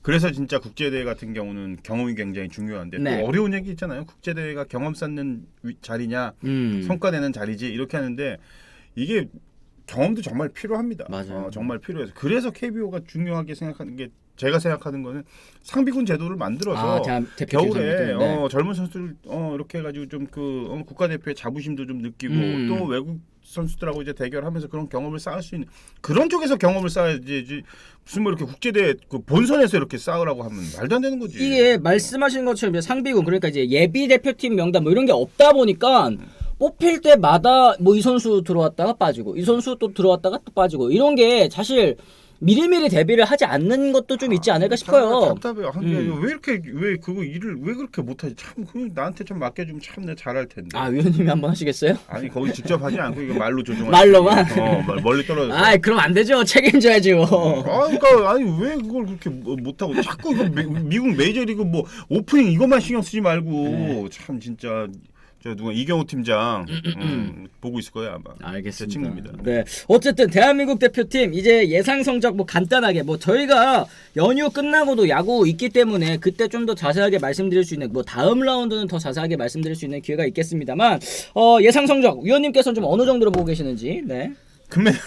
그래서 진짜 국제대회 같은 경우는 경험이 굉장히 중요한데 네. 또 어려운 얘기 있잖아요. 국제대회가 경험 쌓는 자리냐 성과 내는 자리지 이렇게 하는데 이게 경험도 정말 필요합니다. 맞아요. 정말 필요해서 그래서 KBO가 중요하게 생각하는 게 제가 생각하는 거는 상비군 제도를 만들어서 겨울에 젊은 선수들 이렇게 해가지고 좀 그 국가대표의 자부심도 좀 느끼고 또 외국 선수들하고 이제 대결하면서 그런 경험을 쌓을 수 있는 그런 쪽에서 경험을 쌓아야지 무슨 뭐 이렇게 국제대회 그 본선에서 이렇게 쌓으라고 하면 말도 안 되는 거지. 이게 말씀하신 것처럼 이제 상비군 그러니까 이제 예비 대표팀 명단 뭐 이런 게 없다 보니까 뽑힐 때마다 뭐 이 선수 들어왔다가 빠지고 이 선수 또 들어왔다가 또 빠지고 이런 게 사실 미리미리 데뷔를 하지 않는 것도 좀 있지 않을까 싶어요. 답답해요. 왜 이렇게 왜 그거 일을 왜 그렇게 못하지? 참 나한테 좀 맡겨주면 참 내가 잘할 텐데. 아 위원님이 한번 하시겠어요? 아니 거기 직접 하지 않고 이거 말로 조종하지. 말로만. 멀리 떨어져. 아 그럼 안 되죠. 책임져야죠. 그러니까 아니 왜 그걸 그렇게 못하고 자꾸 이거 미국 메이저리그 뭐 오프닝 이것만 신경 쓰지 말고 참 진짜. 누가 이경호 팀장 보고 있을 거야 아마. 알겠습니다. 제 친구입니다. 네. 어쨌든 대한민국 대표팀 이제 예상 성적 뭐 간단하게 뭐 저희가 연휴 끝나고도 야구 있기 때문에 그때 좀 더 자세하게 말씀드릴 수 있는 뭐 다음 라운드는 더 자세하게 말씀드릴 수 있는 기회가 있겠습니다만 예상 성적 위원님께서는 좀 어느 정도로 보고 계시는지. 네. 금메달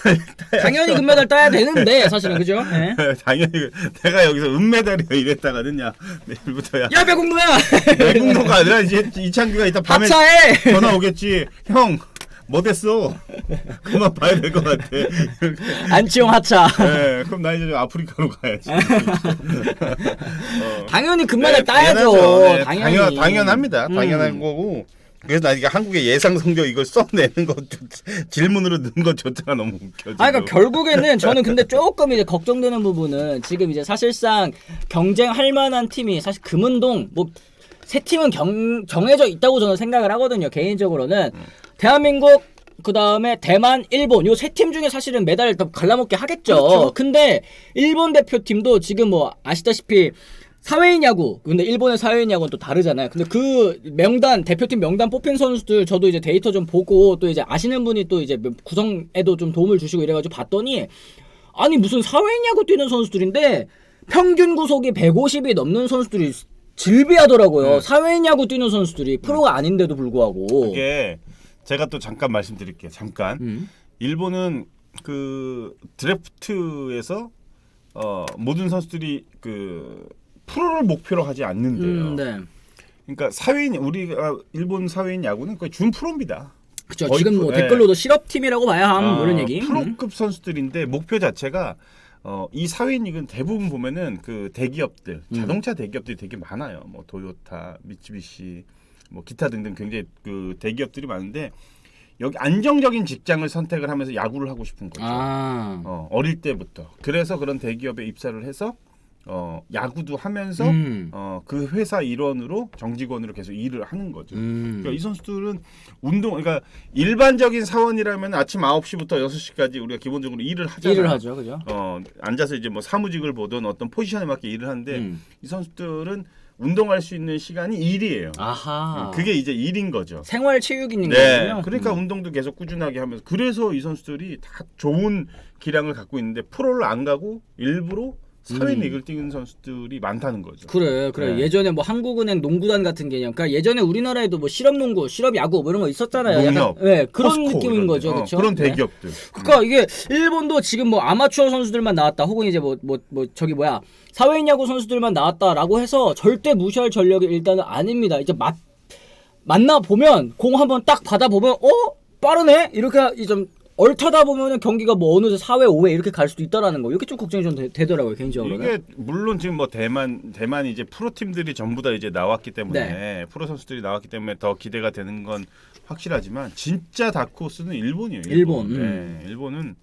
당연히 금메달 따야 되는데 사실은 그죠? 네. 당연히 내가 여기서 은메달이야 이랬다가는 내일부터야 배공노야. 배공노가 아니라 이제 이창규가 이따 밤에 하차해. 전화 오겠지. 형 뭐 됐어? 그만 봐야 될 것 같아. 안치홍 하차. 네, 그럼 나 이제 아프리카로 가야지. 당연히 금메달 따야죠. 네, 당연합니다. 당연한 거고. 그래서 나 이게 한국의 예상 성적 이걸 써내는 것 질문으로 넣은 것조차가 너무 웃겨. 그러니까 결국에는 저는 근데 조금 이제 걱정되는 부분은 지금 이제 사실상 경쟁할 만한 팀이 사실 금운동 뭐 세 팀은 정해져 있다고 저는 생각을 하거든요. 개인적으로는 대한민국 그다음에 대만, 일본 요 세 팀 중에 사실은 메달을 더 갈라먹게 하겠죠. 그렇죠. 근데 일본 대표팀도 지금 뭐 아시다시피 사회인 야구. 근데 일본의 사회인 야구는 또 다르잖아요. 근데 그 명단, 대표팀 명단 뽑힌 선수들 저도 이제 데이터 좀 보고 또 이제 아시는 분이 또 이제 구성에도 좀 도움을 주시고 이래가지고 봤더니 아니 무슨 사회인 야구 뛰는 선수들인데 평균 구속이 150이 넘는 선수들이 질비하더라고요. 사회인 야구 뛰는 선수들이 프로가 아닌데도 불구하고. 이게 제가 또 잠깐 말씀드릴게요. 잠깐. 일본은 그 드래프트에서 모든 선수들이 그 프로를 목표로 하지 않는데요. 네. 그러니까 사회인 우리가 일본 사회인 야구는 거의 준 프로입니다. 그렇죠. 지금 뭐 댓글로도 실업팀이라고 봐야 함 뭐 이런 얘기. 프로급 선수들인데 목표 자체가 이 사회인 리그는 대부분 보면은 그 대기업들, 자동차 대기업들이 되게 많아요. 뭐 도요타, 미쓰비시, 뭐 기타 등등 굉장히 그 대기업들이 많은데 여기 안정적인 직장을 선택을 하면서 야구를 하고 싶은 거죠. 어릴 때부터. 그래서 그런 대기업에 입사를 해서 야구도 하면서 그 회사 일원으로 정직원으로 계속 일을 하는 거죠. 그러니까 이 선수들은 그러니까 일반적인 사원이라면 아침 9시부터 6시까지 우리가 기본적으로 일을 하잖아요. 일을 하죠. 그죠? 앉아서 이제 뭐 사무직을 보든 어떤 포지션에 맞게 일을 하는데 이 선수들은 운동할 수 있는 시간이 일이에요. 아하. 그게 이제 일인 거죠. 생활 체육인 네. 거군요. 그러니까 운동도 계속 꾸준하게 하면서 그래서 이 선수들이 다 좋은 기량을 갖고 있는데 프로를 안 가고 일부러 사회인 리그를 뛰는 선수들이 많다는 거죠. 그래. 네. 예전에 뭐 한국은행 농구단 같은 개념. 그러니까 예전에 우리나라에도 뭐 실업농구, 실업야구 뭐 이런 거 있었잖아요. 농협, 네, 그런 포스코 느낌인 거죠. 그렇죠? 그런 대기업들. 네. 그러니까 이게 일본도 지금 뭐 아마추어 선수들만 나왔다. 혹은 이제 뭐 저기 뭐야 사회인 야구 선수들만 나왔다라고 해서 절대 무시할 전력이 일단은 아닙니다. 이제 만나 보면 공 한번 딱 받아 보면 빠르네 이렇게 좀 얼타다 보면은 경기가 뭐 어느새 4회, 5회 이렇게 갈 수도 있다라는 거. 이렇게 좀 걱정이 좀 되더라고요, 개인적으로는. 이게 물론 지금 뭐 대만 이제 프로 팀들이 전부 다 이제 나왔기 때문에 프로 선수들이 나왔기 때문에 더 기대가 되는 건 확실하지만 진짜 다크호스는 일본이에요. 네, 일본은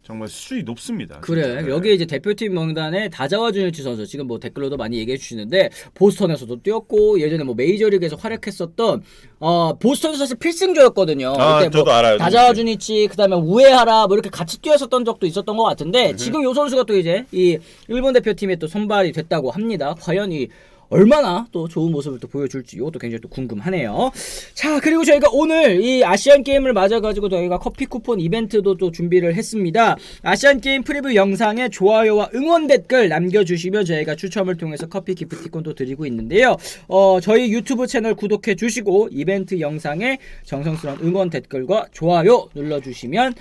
정말 수준이 높습니다. 그래. 진짜. 여기에 이제 대표팀 명단에 다자와 주니치 선수 지금 뭐 댓글로도 많이 얘기해 주시는데 보스턴에서도 뛰었고 예전에 뭐 메이저리그에서 활약했었던 보스턴에서 사실 필승조였거든요. 그때 저도 뭐 알아요. 다자와 주니치 그다음에 우에하라 뭐 이렇게 같이 뛰었었던 적도 있었던 것 같은데 지금 요 선수가 또 이제 이 일본 대표팀에 또 선발이 됐다고 합니다. 과연 이 얼마나 또 좋은 모습을 또 보여줄지 이것도 굉장히 또 궁금하네요. 자, 그리고 저희가 오늘 이 아시안 게임을 맞아가지고 저희가 커피 쿠폰 이벤트도 또 준비를 했습니다. 아시안 게임 프리뷰 영상에 좋아요와 응원 댓글 남겨주시면 저희가 추첨을 통해서 커피 기프티콘도 드리고 있는데요. 저희 유튜브 채널 구독해 주시고 이벤트 영상에 정성스러운 응원 댓글과 좋아요 눌러주시면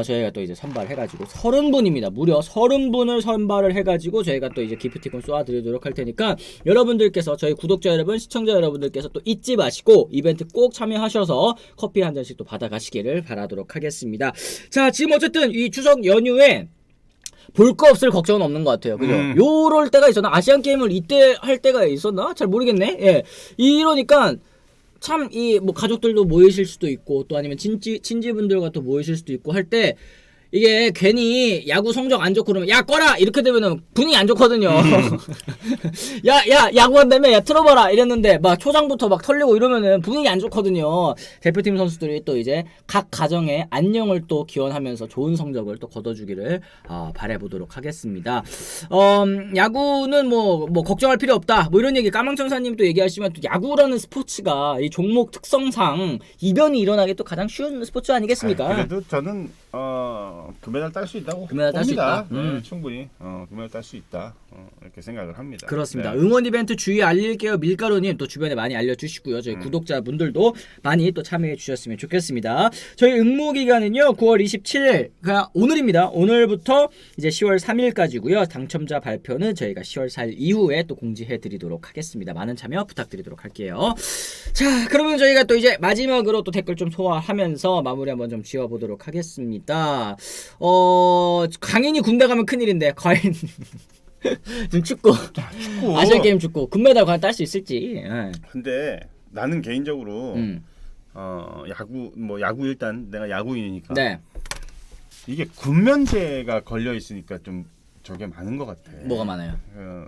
저희가 또 이제 선발해가지고 30분입니다. 무려 30분을 선발을 해가지고 저희가 또 이제 기프티콘 쏘아드리도록 할 테니까 여러분들께서 저희 구독자 여러분, 시청자 여러분들께서 또 잊지 마시고 이벤트 꼭 참여하셔서 커피 한 잔씩 또 받아가시기를 바라도록 하겠습니다. 자, 지금 어쨌든 이 추석 연휴에 볼 거 없을 걱정은 없는 것 같아요. 그죠? 요럴 때가 있었나? 아시안 게임을 이때 할 때가 있었나? 잘 모르겠네. 예. 이러니까 참 이 뭐 가족들도 모이실 수도 있고 또 아니면 친지분들과 또 모이실 수도 있고 할 때 이게 괜히 야구 성적 안 좋고 그러면 야 꺼라 이렇게 되면은 분위기 안 좋거든요. 야 야구한다며 야 틀어봐라 이랬는데 막 초장부터 막 털리고 이러면은 분위기 안 좋거든요. 대표팀 선수들이 또 이제 각 가정의 안녕을 또 기원하면서 좋은 성적을 또 거둬주기를 바라보도록 하겠습니다. 야구는 뭐 걱정할 필요 없다. 뭐 이런 얘기 까망천사님 또 얘기하시면 또 야구라는 스포츠가 이 종목 특성상 이변이 일어나기 또 가장 쉬운 스포츠 아니겠습니까? 그래도 저는 금메달 딸 수 있다고 금메달 딸 수 있다. 충분히 금메달 딸 수 있다 이렇게 생각을 합니다. 그렇습니다. 네. 응원 이벤트 주의 알릴게요. 밀가루님 또 주변에 많이 알려주시고요. 저희 구독자분들도 많이 또 참여해 주셨으면 좋겠습니다. 저희 응모 기간은요 9월 27일 그러니까 오늘입니다. 오늘부터 이제 10월 3일까지고요. 당첨자 발표는 저희가 10월 4일 이후에 또 공지해 드리도록 하겠습니다. 많은 참여 부탁드리도록 할게요. 자, 그러면 저희가 또 이제 마지막으로 또 댓글 좀 소화하면서 마무리 한번 좀 지어보도록 하겠습니다. 강인이 군대 가면 큰일인데 과연 지금 축구 아시안 게임 축구 금메달 과연 딸 수 있을지. 근데 나는 개인적으로 야구 일단 내가 야구인이니까 네. 이게 군면제가 걸려 있으니까 좀 저게 많은 것 같아. 뭐가 많아요?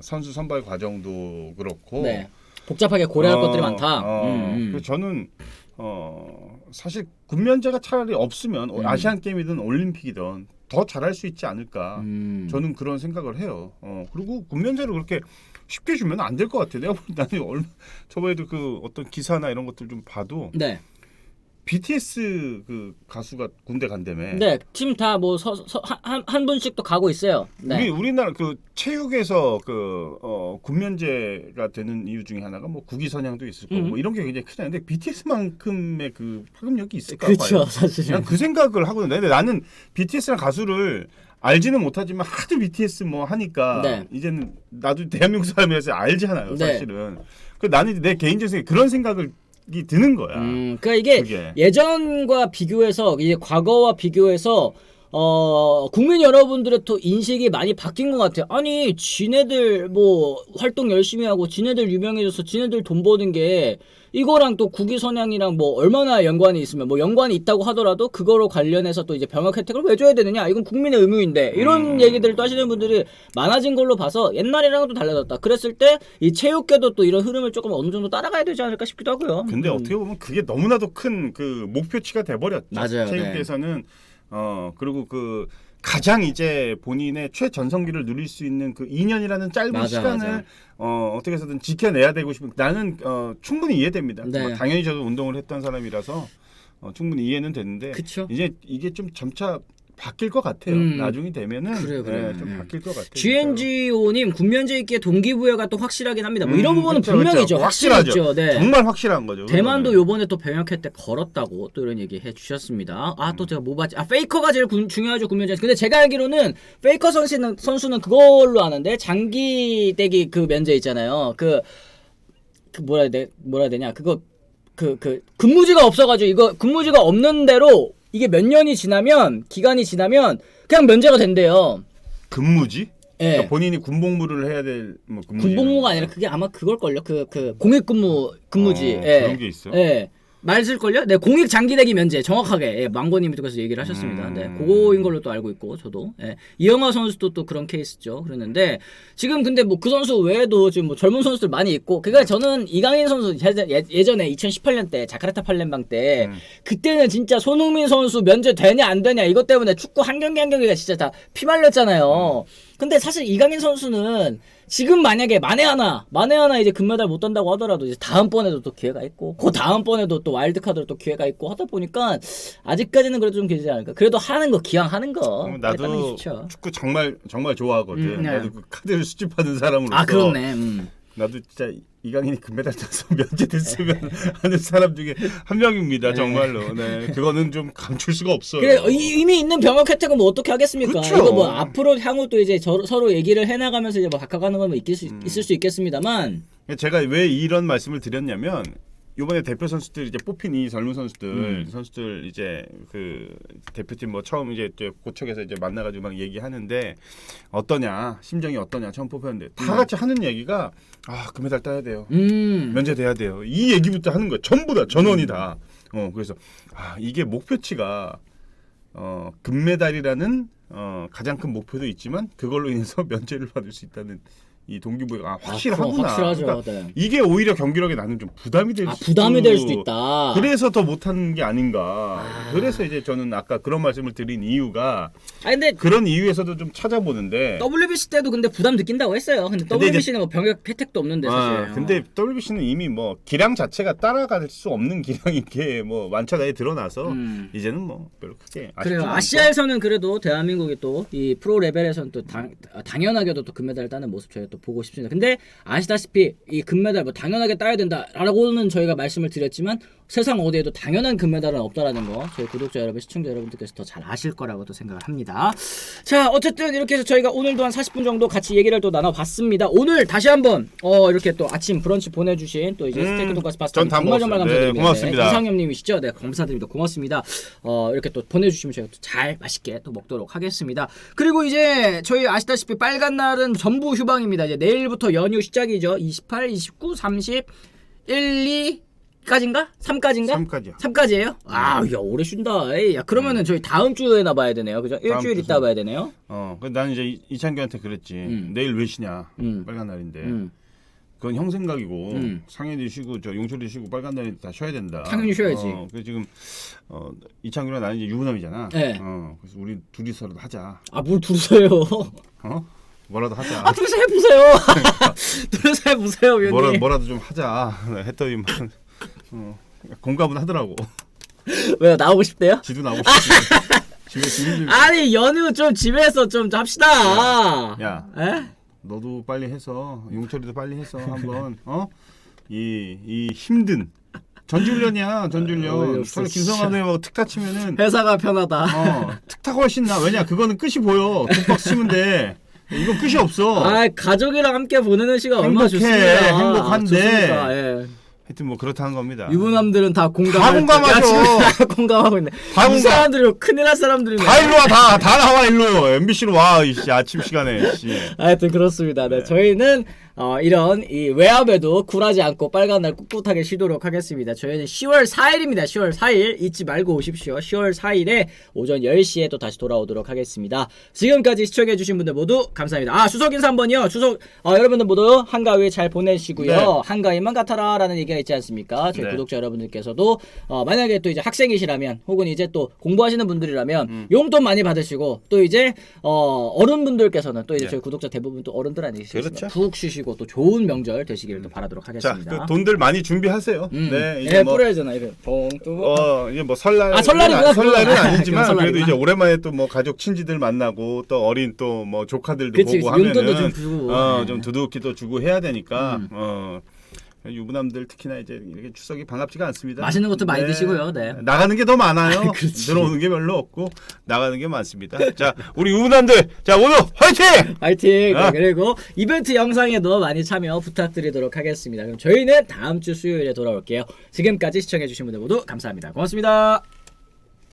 선수 선발 과정도 그렇고 네. 복잡하게 고려할 것들이 많다. 그래서 저는 사실 군면제가 차라리 없으면 아시안 게임이든 올림픽이든 더 잘할 수 있지 않을까. 저는 그런 생각을 해요. 그리고 군면제를 그렇게 쉽게 주면 안 될 것 같아. 내가 나는 저번에도 그 어떤 기사나 이런 것들 좀 봐도 네. BTS 그 가수가 군대 간다며. 네, 팀 다 뭐 한 분씩 또 가고 있어요. 네. 우리나라 그 체육에서 그 군면제가 되는 이유 중에 하나가 뭐 국위선양도 있을 거고 뭐 이런 게 굉장히 크잖아요. 근데 BTS만큼의 그 파급력이 있을까 봐요. 그렇죠, 사실은. 그냥 그 생각을 하거든요. 근데 나는 BTS랑 가수를 알지는 못하지만 하도 BTS 뭐 하니까 네. 이제는 나도 대한민국 사람이라서 알잖아요, 네. 사실은. 그 나는 내 개인적 생각에 그런 생각을 이 드는 거야. 그러니까 이게 그게. 예전과 비교해서 이제 과거와 비교해서 국민 여러분들의 또 인식이 많이 바뀐 것 같아요. 아니 지네들 뭐 활동 열심히 하고 지네들 유명해져서 지네들 돈 버는 게 이거랑 또 국위선양이랑 뭐 얼마나 연관이 있으면 뭐 연관이 있다고 하더라도 그거로 관련해서 또 이제 병역 혜택을 왜 줘야 되느냐 이건 국민의 의무인데 이런 얘기들을 또 하시는 분들이 많아진 걸로 봐서 옛날이랑은 또 달라졌다. 그랬을 때 이 체육계도 또 이런 흐름을 조금 어느 정도 따라가야 되지 않을까 싶기도 하고요. 근데 어떻게 보면 그게 너무나도 큰 그 목표치가 돼버렸죠. 맞아요. 체육계에서는 그리고 그 가장 이제 본인의 최전성기를 누릴 수 있는 그 2년이라는 짧은 시간을 어떻게 해서든 지켜내야 되고 싶은 나는 충분히 이해됩니다. 네. 당연히 저도 운동을 했던 사람이라서 충분히 이해는 되는데 그쵸? 이제 이게 좀 점차 바뀔 것 같아요. 나중이 되면은 그래요. 네, 좀 바뀔 것 같아요. GNGO님 군면제 있기에 동기부여가 또 확실하긴 합니다. 뭐 이런 부분은 그렇죠, 분명히죠. 그렇죠. 확실하죠. 네. 정말 확실한 거죠. 대만도 요번에 또 병역 혜택 걸었다고 또 이런 얘기 해주셨습니다. 또 제가 뭐 봤지? 페이커가 제일 중요하죠 군면제. 근데 제가 알기로는 페이커 선수는 그걸로 아는데 장기대기 그 면제 있잖아요. 그 뭐라 해야 되냐? 그거 그 근무지가 없어가지고 이거 근무지가 없는 대로 이게 몇 년이 지나면 기간이 지나면 그냥 면제가 된대요. 근무지? 예. 그러니까 본인이 군복무를 해야 될 뭐 군복무가 아니라 그게 아마 그걸걸요. 그 공익근무지. 그런 게 있어요. 예. 말쓸걸요? 네, 공익 장기대기 면제 정확하게 망고님이 그래서 얘기를 하셨습니다. 네, 그거인 걸로 또 알고 있고 저도 이영하 선수도 또 그런 케이스죠. 그랬는데 지금 근데 뭐 그 선수 외에도 지금 뭐 젊은 선수들 많이 있고 그러니까 저는 이강인 선수 예전에 2018년 때 자카르타 팔렘방 때 그때는 진짜 손흥민 선수 면제 되냐 안 되냐 이것 때문에 축구 한 경기 한 경기가 진짜 다 피말렸잖아요. 근데 사실 이강인 선수는 지금 만약에 만에 하나 이제 금메달 못 딴다고 하더라도 이제 다음번에도 또 기회가 있고 그 다음번에도 또 와일드카드로 또 기회가 있고 하다 보니까 아직까지는 그래도 좀 길지 않을까. 그래도 하는 거 기왕 하는 거 나도 축구 정말 좋아하거든. 네. 나도 그 카드를 수집하는 사람으로서 아 그렇네. 나도 진짜 이강인이 금메달 따서 면제됐으면 하는 사람 중에 한 명입니다. 정말로. 네, 그거는 좀 감출 수가 없어요. 그래 이미 있는 병역 혜택은 뭐 어떻게 하겠습니까? 그쵸. 이거 뭐 앞으로 향후 또 이제 서로 얘기를 해나가면서 이제 뭐 바꿔가는 건 뭐 있을 수 있겠습니다만. 제가 왜 이런 말씀을 드렸냐면 이번에 대표 선수들 이제 뽑힌 이 젊은 선수들 이제 그 대표팀 뭐 처음 이제 고척에서 이제 만나가지고 막 얘기하는데 어떠냐 심정이 어떠냐 처음 뽑혔는데 다 같이 하는 얘기가 금메달 따야 돼요. 면제돼야 돼요. 이 얘기부터 하는 거야. 전부 다 전원이 다. 그래서 이게 목표치가 금메달이라는 가장 큰 목표도 있지만 그걸로 인해서 면제를 받을 수 있다는 이 동기부여가 확실하구나. 확실하죠. 그러니까 네. 이게 오히려 경기력에 나는 좀 부담이 될 부담이 될 수도 있다. 그래서 더 못하는 게 아닌가. 그래서 이제 저는 아까 그런 말씀을 드린 이유가 근데 그런 이유에서도 좀 찾아보는데 WBC 때도 근데 부담 느낀다고 했어요. 근데 WBC는 뭐 병역 혜택도 없는데 사실. 근데 WBC는 이미 뭐 기량 자체가 따라갈 수 없는 기량인 게 뭐 완차가에 드러나서 이제는 뭐 별로 크게 그래요. 아시아에서는 그래도 대한민국이 또 이 프로 레벨에서는 또 당연하게도 또 금메달을 따는 모습 저희가 또 보고 싶습니다. 근데 아시다시피 이 금메달 뭐 당연하게 따야 된다라고는 저희가 말씀을 드렸지만 세상 어디에도 당연한 금메달은 없다라는 거 저희 구독자 여러분, 시청자 여러분들께서 더 잘 아실 거라고 또 생각을 합니다. 자, 어쨌든 이렇게 해서 저희가 오늘도 한 40분 정도 같이 얘기를 또 나눠봤습니다. 오늘 다시 한번 이렇게 또 아침 브런치 보내주신 또 이제 스테이크 돈가스 파스타 정말 감사드립니다. 네, 고맙습니다. 이상형님이시죠? 네, 감사드립니다. 고맙습니다. 이렇게 또 보내주시면 저희가 또 잘 맛있게 또 먹도록 하겠습니다. 그리고 이제 저희 아시다시피 빨간 날은 전부 휴방입니다. 이제 내일부터 연휴 시작이죠. 28, 29, 30, 1, 2 까지인가? 3까지인가? 3까지요. 3까지예요? 야, 오래 쉰다. 에이, 야, 그러면은 저희 다음 주에나 봐야 되네요. 그죠? 일주일 있다 봐야 되네요. 나는 이제 이창규한테 그랬지. 내일 왜 쉬냐? 빨간 날인데. 그건 형 생각이고 상현이 쉬고 저 용철이 쉬고 빨간 날인데 다 쉬어야 된다. 당연히 쉬어야지. 그래서 지금 이창규랑 나는 이제 유부남이잖아. 네. 그래서 우리 둘이서라도 하자. 뭘 둘이서요? 뭐라도 하자. 둘이서 해보세요. 둘이서 해보세요, 위원님. 뭐라도 좀 하자. 했더니 공감은 하더라고. 왜요? 나오고 싶대요? 지도 나오고 싶지. 집에 아니, 연휴 좀 집에서 좀 합시다. 야. 에? 너도 빨리 해서 용철이도 빨리 해서 한번 이 힘든 전지훈련이야. 전지훈련. 김성환 의원하고 특타 치면은 회사가 편하다. 특타가 훨씬 나. 왜냐? 그거는 끝이 보여. 톱박스 치면 돼. 이건 끝이 없어. 가족이랑 함께 보내는 시간 얼마나 행복해. 좋습니다. 행복한데. 예. 하여튼 뭐 그렇다는 겁니다. 유부남들은 다 다 공감하죠. 다 공감하고 있네. 다 이 사람들이 큰일 날 사람들이네. 다 일로 와. 다 나와 일로. MBC로 와. 이씨 아침 시간에. 씨. 하여튼 그렇습니다. 네. 저희는 이런 이 외압에도 굴하지 않고 빨간 날 꿋꿋하게 쉬도록 하겠습니다. 저희는 10월 4일입니다. 10월 4일 잊지 말고 오십시오. 10월 4일에 오전 10시에 또 다시 돌아오도록 하겠습니다. 지금까지 시청해주신 분들 모두 감사합니다. 추석 인사 한번요. 추석 여러분들 모두 한가위 잘 보내시고요. 네. 한가위만 같아라 라는 얘기가 있지 않습니까? 저희 구독자 여러분들께서도 만약에 또 이제 학생이시라면 혹은 이제 또 공부하시는 분들이라면 용돈 많이 받으시고 또 이제 어른분들께서는 또 이제 저희 구독자 대부분 또 어른들 아니시겠습니까? 그렇죠. 푹 쉬시고 또 좋은 명절 되시기를 또 바라도록 하겠습니다. 자, 그 돈들 많이 준비하세요. 네, 이제 뿌려야잖아. 이제 이제 뭐 설날 설날이구나. 설날은 아니지만 설날이구나. 그래도 이제 오랜만에 또 뭐 가족 친지들 만나고 또 어린 또 뭐 조카들도 그치, 보고 그치. 용돈도 하면은 좀 주고. 좀 두둑히도 주고 해야 되니까 유부남들 특히나 이제 이렇게 추석이 반갑지가 않습니다. 맛있는 것도 많이 드시고요. 네. 나가는 게 더 많아요. 들어오는 게 별로 없고 나가는 게 많습니다. 자, 우리 유부남들, 자 오늘 화이팅! 화이팅! 네, 그리고 이벤트 영상에도 많이 참여 부탁드리도록 하겠습니다. 그럼 저희는 다음 주 수요일에 돌아올게요. 지금까지 시청해주신 분들 모두 감사합니다. 고맙습니다.